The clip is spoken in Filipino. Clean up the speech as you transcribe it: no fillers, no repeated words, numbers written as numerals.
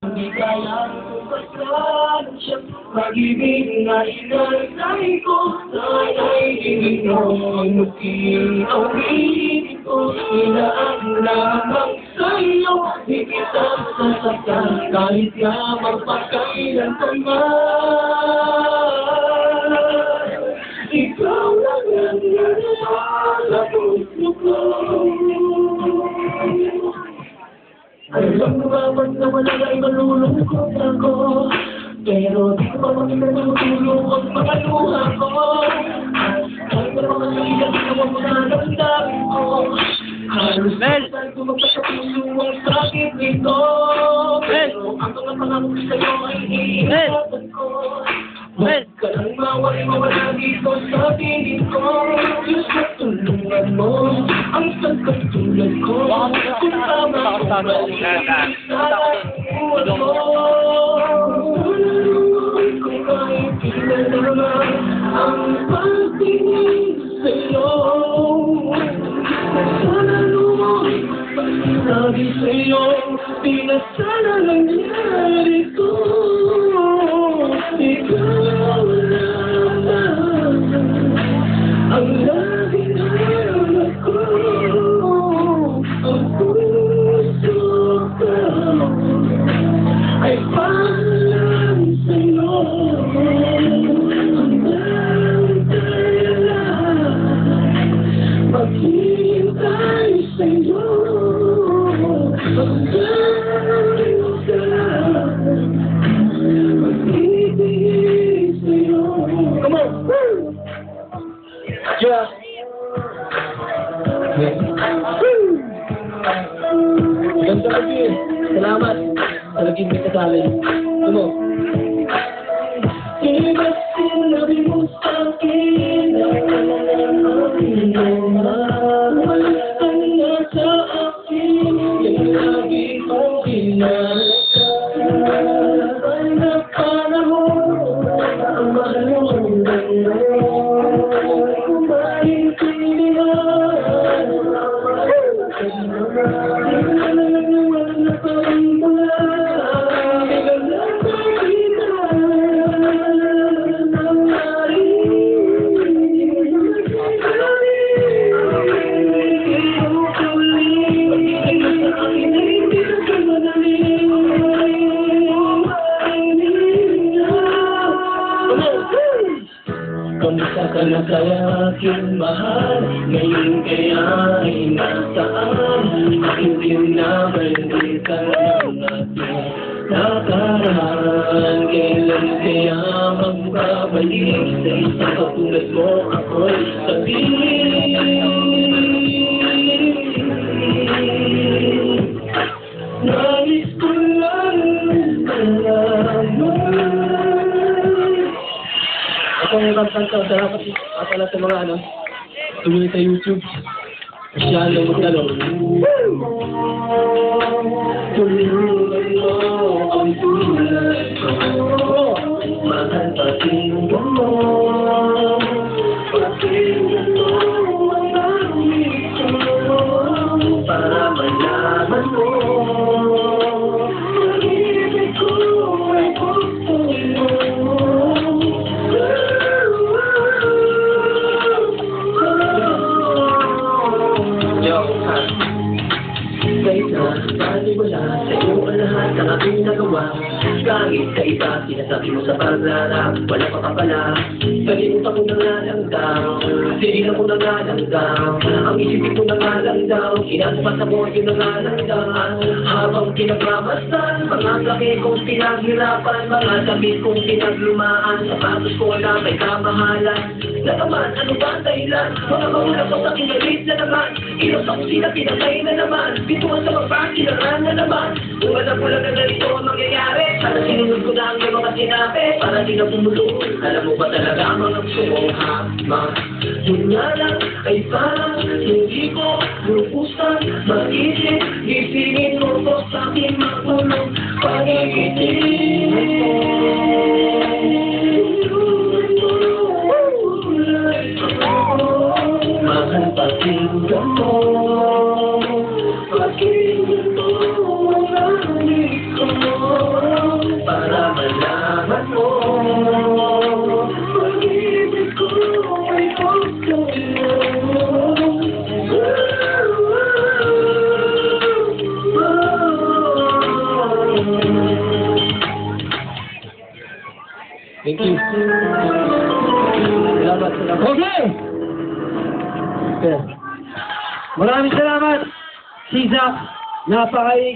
Hindi kaya tumasan siya. Pag-ibig na inasay ko, sana'y ginigong mag-iawin ko. Inaan lamang sa'yo, di kita sasaktan, kahit nga magpakailan pa man. Ikaw lang ang sa puso ko. Alam mo ba ba't na wala ay malulungkot ako? Pero di ko pa makita na matulong ang mga luha ko. Kahit na mga nalilang na mamanalamdamin ko. Halos saan ko magpatapuso ang sakit nito. Pero ang mga pangako sa'yo ay iingatan ko. Huwag ka lang mawala dito sa piling ko. Diyos ko, tulungan mo ang sagkatulad ko. Kung tama ko ba sa buwan mo. Kung kahit ilan naman ang pagtingin sa'yo. Sana lumay pag-sinabi sa'yo, di na sana nangyari ko. Ikaw lang ang laging hanap ko. Ang puso ko ay parang sa'yo. Hanggang kailan maghihintay sa'yo. Hanggang kailan magbibigay sa'yo. Come on! Woo! Yeah! Ganda lagi eh. Salamat. Talagin may kasali. Come on. Di ba sinabi mo sa'kin na ang nasa akin yung lagi kong inasal na panahon ang mahal mong gano'n kung maintindihan na parang mula biglang kamusta ka na kaya aking mahal? Ngayon kaya ay nasaan? Hindi na balik ka ng ating nakaraan. Kailan kaya magbabalik sa isang katulad mo ako'y sabihin? Nais ko lang malaman. Ako yung kapag-kanta, salamat pala sa mga tumuli sa YouTube. Masyal lang magdalo. Tulungan mo ang tulad ko. Mahal pakinggan mo. Pakinggan mo ang nangis ko. Para malaman mo. Pag-ibig ko ay gusto mo. Wala sa'yo ang lahat ng aking nagawa. Kahit sa iba, sinasabi mo sa paglarap, wala pa pala. Kalimutan ko na nga lang daw, sinilang ko na nga lang daw. Ang isipin ko na nga lang daw, kinaspas mo yun na nga lang daw. Habang pinagmamasdan, mga laki kong pinaghirapan, mga damit kong pinaglumaan, sapatos ko na may kamahalan. Na naman, ano ba ang dahilan? Mga maulap ko sa kinalit na naman. Ilos ako sila, pinatay na naman. Bituan sa mapang, kinaran na naman. Kung alam ko lang na ganito ang mangyayari, sana sinunod ko na ang mga sinabi, para di na pumulong. Alam mo ba talaga ang mga gusto mong hama? Yun nga lang, ay parang hindi ko lupusan. Mag-isip, gisingin mo ko sa aking makulong pag-ibig. Mahal pakinggan mo. Pakinggan mo ang nangis ko. Thank you. Salamat, salamat. Okay! Okay. Maraming salamat, si Zach. Napakaigit.